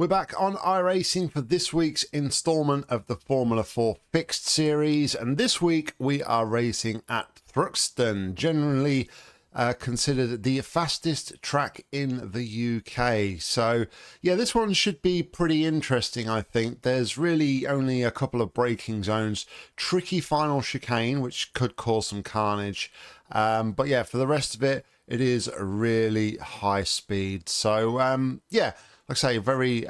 We're back on iRacing for this week's installment of the Formula 4 Fixed series, and this week we are racing at Thruxton, generally considered the fastest track in the UK. So yeah, this one should be pretty interesting, I think. There's really only a couple of braking zones, tricky final chicane which could cause some carnage, but yeah, for the rest of it, it is really high speed. So yeah, like I say, very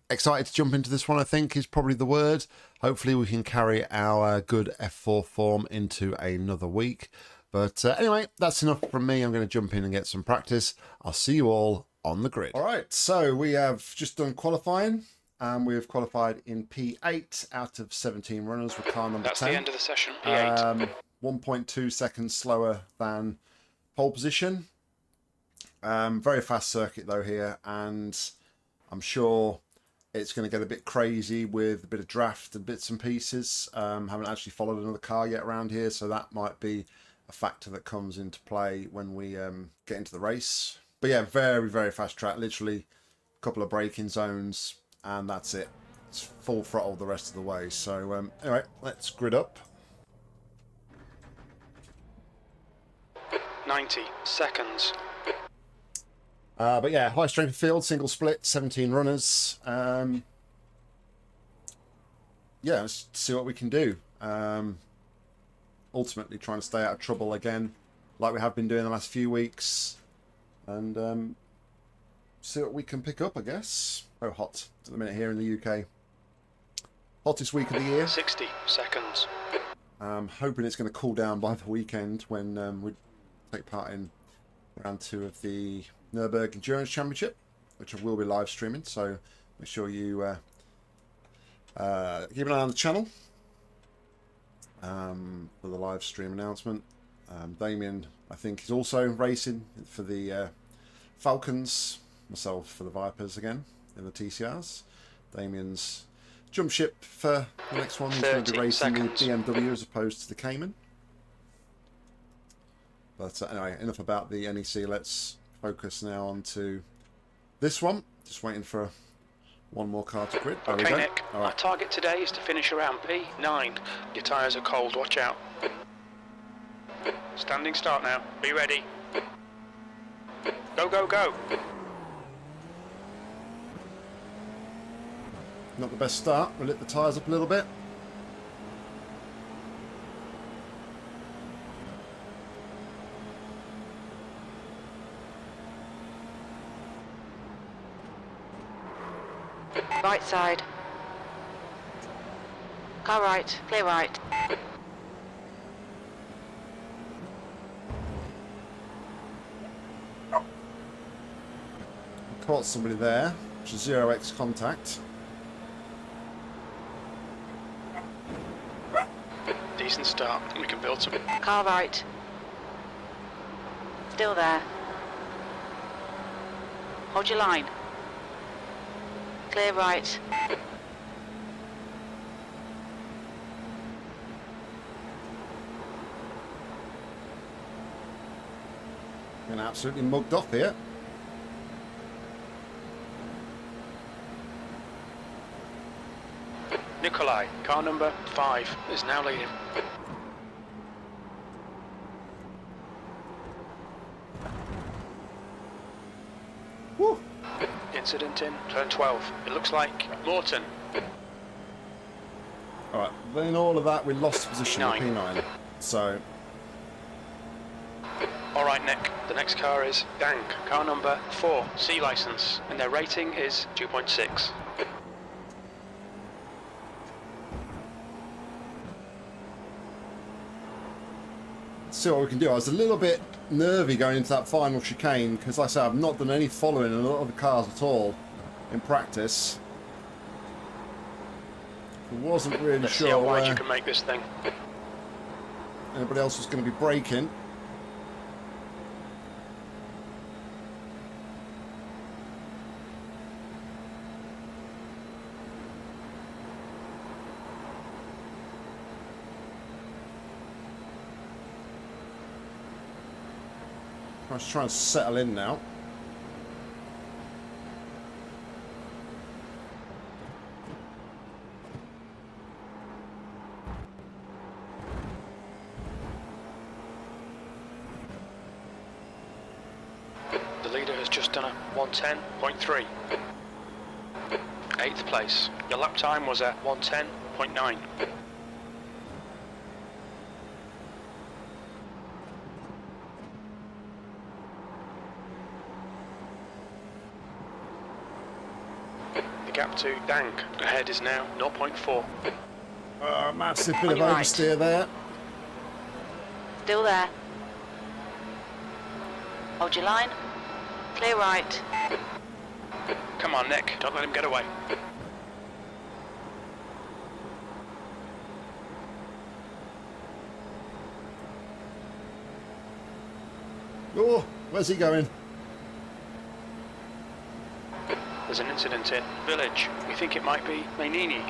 excited to jump into this one, I think is probably the word. Hopefully we can carry our good F4 form into another week. But anyway, that's enough from me. I'm going to jump in and get some practice. I'll see you all on the grid. All right, so we have just done qualifying. We've qualified in P8 out of 17 runners with car number 10. That's the end of the session, P8. 1.2 seconds slower than pole position. Very fast circuit though here, and I'm sure it's going to get a bit crazy with a bit of draft and bits and pieces. Haven't actually followed another car yet around here, so that might be a factor that comes into play when we get into the race. But yeah, very, very fast track. Literally a couple of braking zones, and that's it. It's full throttle the rest of the way. So anyway, let's grid up. 90 seconds. But yeah, high strength field, single split, 17 runners. Yeah, let's see what we can do. Ultimately trying to stay out of trouble again, like we have been doing the last few weeks. And see what we can pick up, I guess. Oh, hot at the minute here in the UK. Hottest week of the year. 60 seconds. Hoping it's going to cool down by the weekend when we take part in round 2 of the Nürburgring Endurance Championship, which I will be live streaming, so make sure you keep an eye on the channel for the live stream announcement. Damien, I think, is also racing for the Falcons, myself for the Vipers again in the TCRs. Damien's jump ship for the next one. He's going to be racing the BMW as opposed to the Cayman. But anyway, enough about the NEC. Let's focus now on to this one. Just waiting for one more car to grid. There we go. Nick, all right. Our target today is to finish around P9. Your tyres are cold, watch out. Standing start now, be ready. Go, go, go. Not the best start. We'll lift the tyres up a little bit. Right side. Car right, clear right. Caught somebody there, which is 0x contact. Decent start, we can build some. Car right. Still there. Hold your line. Clear right. Getting absolutely mugged off here. Nikolai, car number 5, is now leading. Woo. Incident in turn 12. It looks like Morton. Alright, in all of that, we lost position at P9. So, Alright Nick, the next car is Dank, car number 4, C license, and their rating is 2.6. let's see what we can do. I was a little bit nervy going into that final chicane because, like I said, I've not done any following in a lot of the cars at all in practice. I wasn't really Let's sure see how wide where you can make this thing. anybody else was going to be braking. I'm just trying to settle in now. The leader has just done a 110.3. 8th place. Your lap time was at 110.9. The gap to Dank ahead is now 0.4. Massive bit On of your right. oversteer there. Still there. Hold your line. Clear right. Come on, Nick. Don't let him get away. Oh, where's he going? There's an incident in Village. We think it might be Mainini.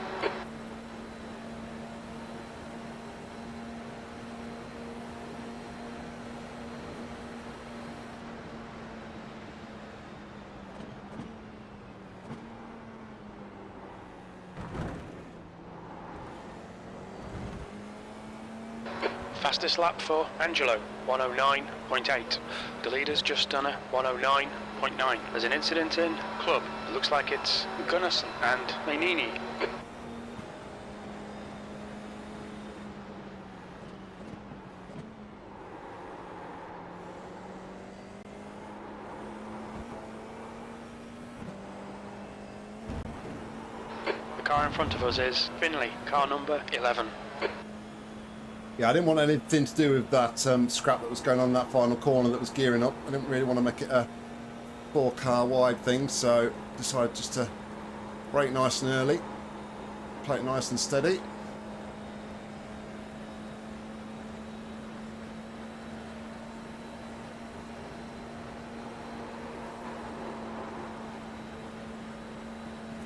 Fastest lap for Angelo, 109.8. The leader's just done a 109.9. There's an incident in Club. It looks like it's Gunnarsson and Mainini. The car in front of us is Finley, car number 11. Yeah, I didn't want anything to do with that scrap that was going on in that final corner that was gearing up. I didn't really want to make it a 4-car wide thing, so decided just to brake nice and early, play it nice and steady.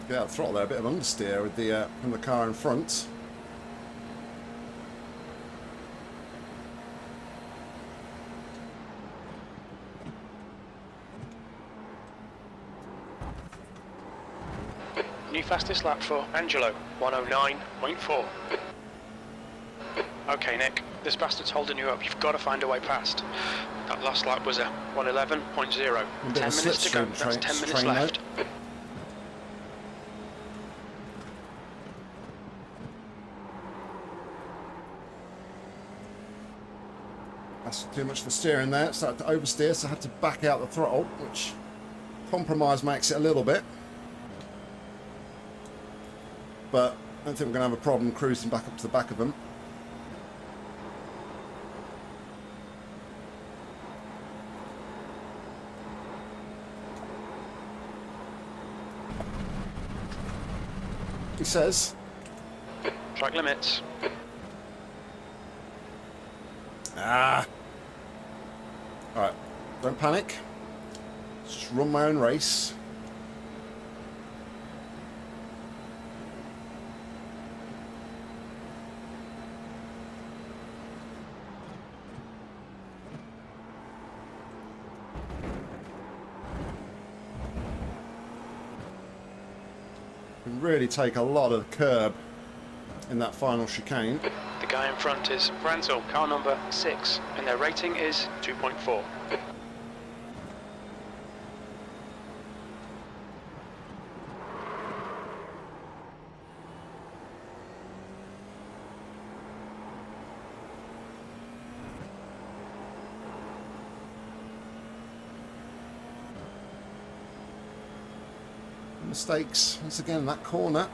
Get out the throttle there, a bit of understeer with the from the car in front. New fastest lap for Angelo, 109.4. Okay, Nick, this bastard's holding you up. You've got to find a way past. That last lap was a 111.0. 10 minutes to go. That's 10 minutes left. That's too much for steering there. Started to oversteer, so I had to back out the throttle, which compromise makes it a little bit. But I don't think we're going to have a problem cruising back up to the back of them. He says. Track limits. Ah. Alright, don't panic. Just run my own race. Can really take a lot of the curb in that final chicane. The guy in front is Ranzel, car number 6, and their rating is 2.4. Mistakes once again in that corner.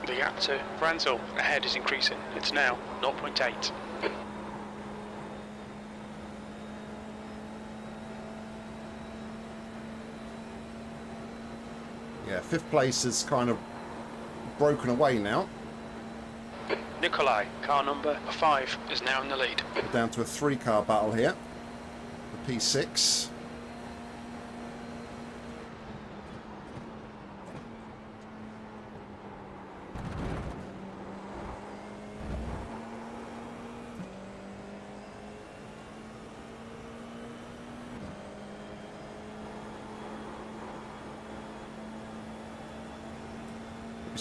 The gap to Ranzel ahead is increasing. It's now 0.8. Yeah, 5th place is kind of broken away now. Nikolai, car number 5, is now in the lead. We're down to a 3-car battle here. The P6. It's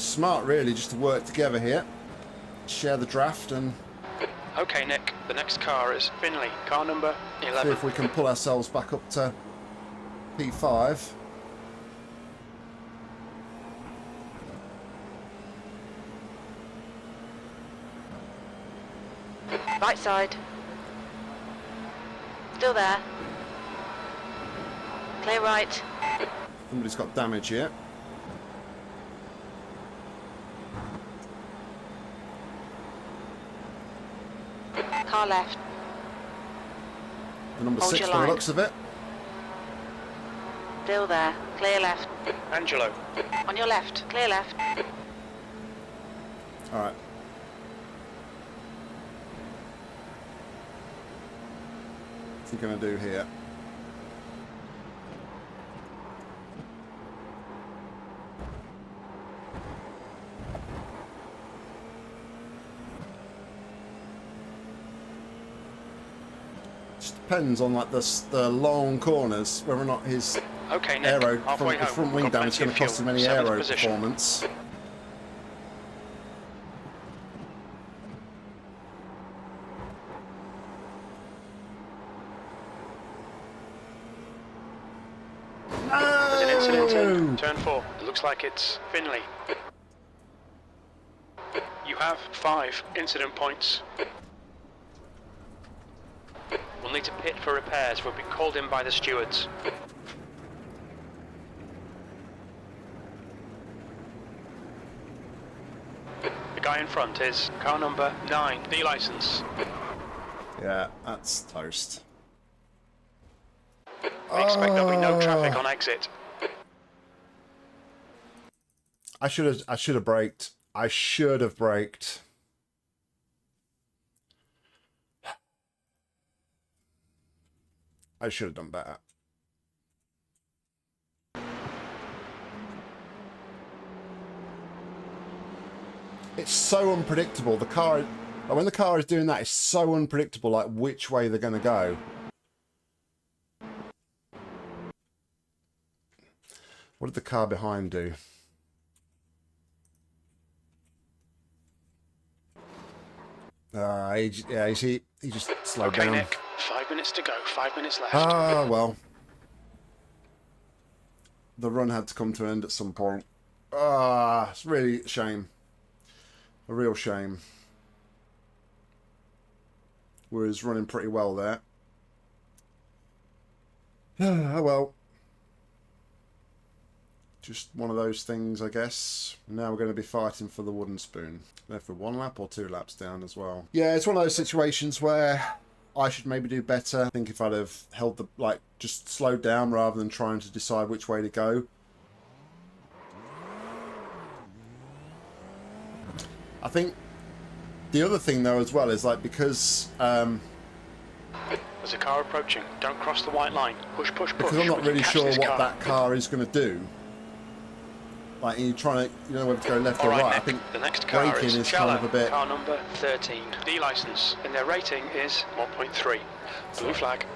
smart really just to work together here, share the draft and Okay, Nick, the next car is Finley, car number See 11. if we can pull ourselves back up to P5. Right side. Still there. Clear right. Somebody's got damage here. Car left. The number Hold 6 your from the line. looks of it. Still there. Clear left. Angelo. On your left. Clear left. Alright. What's he going to do here? Just depends on like the long corners, whether or not his Okay, Nick, aero halfway front, home. front wing Got damage is plenty going of to cost him fuel. any Seventh aero position. performance. There's an incident in No! turn 4. It looks like it's Finley. You have 5 incident points. We'll need to pit for repairs. We'll be called in by the stewards. The guy in front is car number 9, D license. Yeah, that's toast. We expect there'll be no traffic on exit. I should have braked. I should have braked. I should have done better. It's so unpredictable. The car, like when the car is doing that, it's so unpredictable, like which way they're going to go. What did the car behind do? He just slowed Okay, down. Nick, 5 minutes to go, 5 minutes left. Ah, well. The run had to come to an end at some point. Ah, it's really a shame. A real shame. We was running pretty well there. Oh well. Just one of those things, I guess. Now we're going to be fighting for the wooden spoon. Left with 1 lap or 2 laps down as well. Yeah, it's one of those situations where I should maybe do better. I think if I'd have held the, like, just slowed down rather than trying to decide which way to go. I think the other thing though as well is like because There's a car approaching. Don't cross the white line. Push, push, push. because I'm not We can really catch sure this what car. that car is going to do. Like you're trying to, you know, whether to go left All or right, right. I Nick, think the next car braking is is Cello, kind of a bit. car number 13, D license, and their rating is 1.3. Blue flag.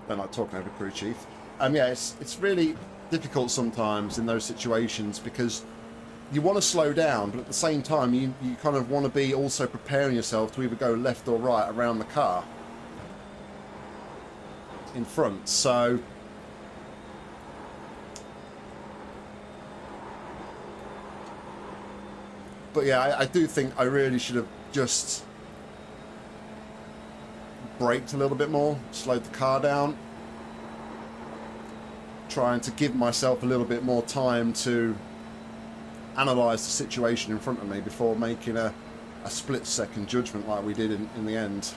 Don't like talking over crew chief. Yeah, it's really difficult sometimes in those situations because you want to slow down, but at the same time you kind of want to be also preparing yourself to either go left or right around the car in front. So but yeah, I do think I really should have just braked a little bit more, slowed the car down, trying to give myself a little bit more time to analyse the situation in front of me before making a split-second judgment like we did in the end.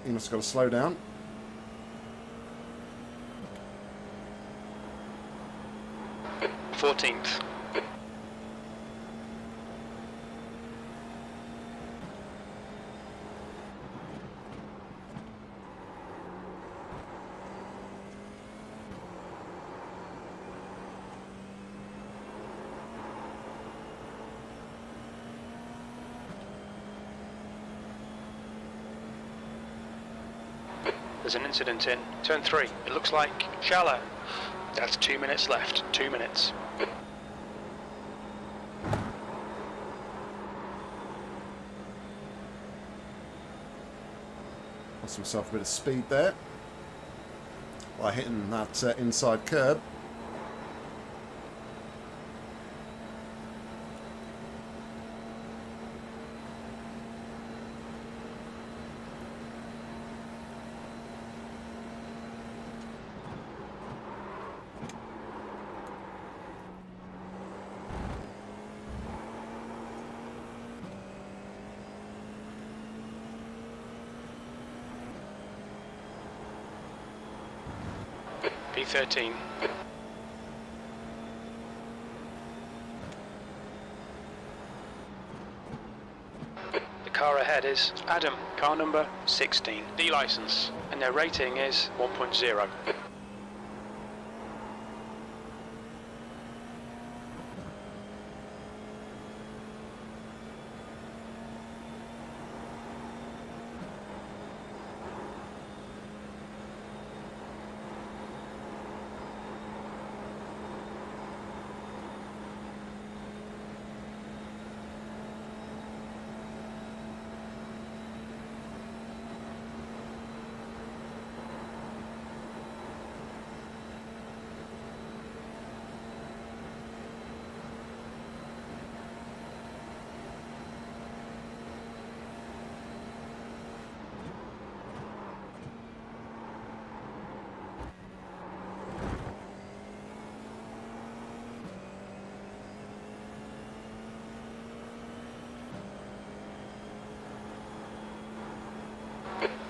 You must have got to slow down. – 14th. There's an incident in turn 3. It looks like shallow. That's 2 minutes left. 2 minutes. Lost himself a bit of speed there by hitting that inside curb. P13. The car ahead is Adam, car number 16, D license, and their rating is 1.0.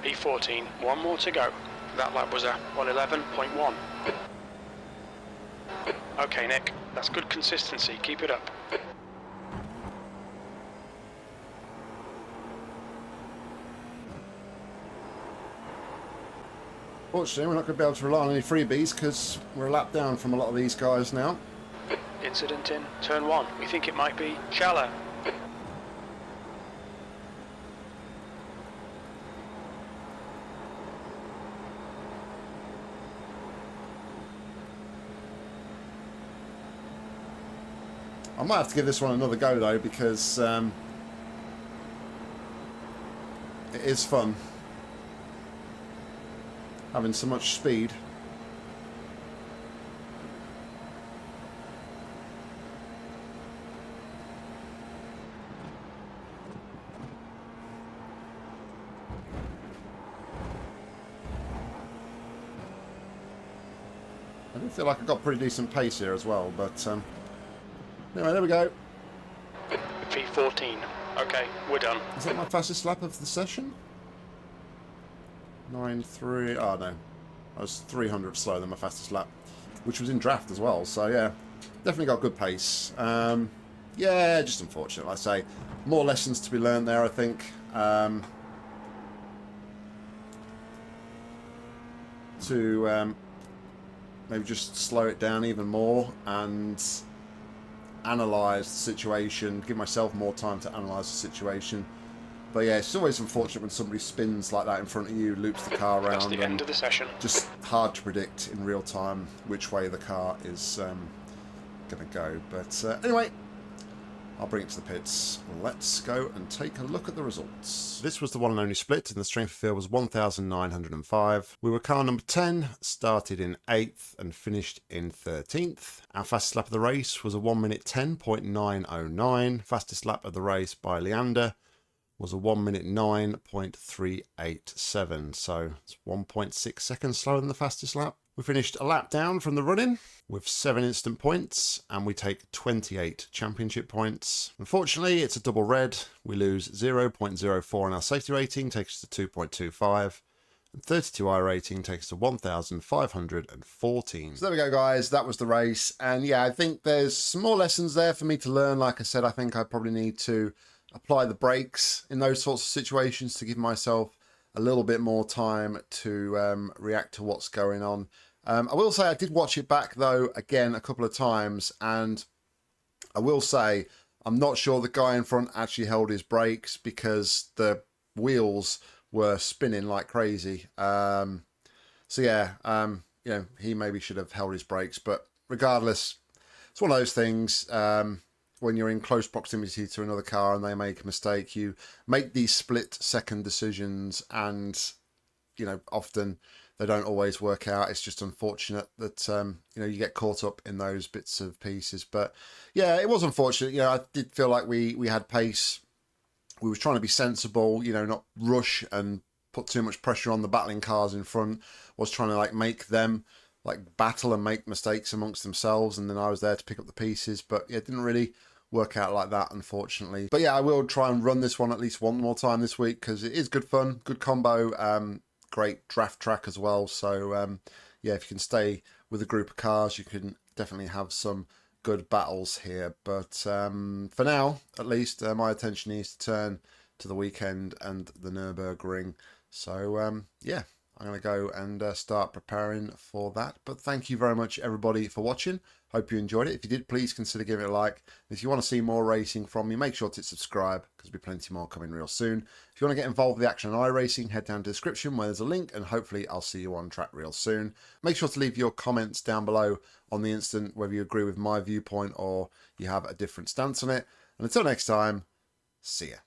P14, one more to go. That lap was a 111.1. Okay, Nick, that's good consistency. Keep it up. Fortunately, we're not going to be able to rely on any freebies because we're a lap down from a lot of these guys now. Incident in turn 1. We think it might be shallow. I might have to give this one another go though because it is fun having so much speed. I do feel like I've got pretty decent pace here as well, but anyway, there we go. P14. Okay, we're done. Is that my fastest lap of the session? 9.3. Oh no, I was 300 slower than my fastest lap, which was in draft as well. So yeah, definitely got good pace. Yeah, just unfortunate. Like I say, more lessons to be learned there, I think. To maybe just slow it down even more and analyse the situation, give myself more time to analyse the situation. But yeah, it's always unfortunate when somebody spins like that in front of you, loops the car around. That's the end of the session. Just hard to predict in real time which way the car is going to go. But anyway, I'll bring it to the pits. Let's go and take a look at the results. This was the one and only split, and the strength of field was 1,905. We were car number 10, started in 8th and finished in 13th. Our fastest lap of the race was a 1 minute 10.909. Fastest lap of the race by Leander was a 1 minute 9.387. So it's 1.6 seconds slower than the fastest lap. We finished a lap down from the run-in with 7 instant points, and we take 28 championship points. Unfortunately, it's a double red. We lose 0.04 on our safety rating, takes us to 2.25, and 32 iRating takes us to 1,514. So there we go, guys. That was the race. And yeah, I think there's some more lessons there for me to learn. Like I said, I think I probably need to apply the brakes in those sorts of situations to give myself a little bit more time to react to what's going on. I will say I did watch it back though again a couple of times, and I will say I'm not sure the guy in front actually held his brakes because the wheels were spinning like crazy. So yeah, you know, he maybe should have held his brakes, but regardless, it's one of those things. When you're in close proximity to another car and they make a mistake, you make these split-second decisions, and you know, often they don't always work out. It's just unfortunate that you know, you get caught up in those bits of pieces. But yeah, it was unfortunate. You know, I did feel like we had pace. We were trying to be sensible, you know, not rush and put too much pressure on the battling cars in front. Was trying to like make them like battle and make mistakes amongst themselves, and then I was there to pick up the pieces. But yeah, it didn't really work out like that, unfortunately. But yeah, I will try and run this one at least one more time this week, because it is good fun, good combo, great draft track as well. So yeah, if you can stay with a group of cars, you can definitely have some good battles here. But for now, at least, my attention needs to turn to the weekend and the Nürburgring. So yeah, I'm going to go and start preparing for that. But thank you very much, everybody, for watching. Hope you enjoyed it. If you did, please consider giving it a like. If you want to see more racing from me, make sure to subscribe, because there'll be plenty more coming real soon. If you want to get involved with the action on iRacing, head down to the description where there's a link, and hopefully I'll see you on track real soon. Make sure to leave your comments down below on the instant, whether you agree with my viewpoint or you have a different stance on it. And until next time, see ya.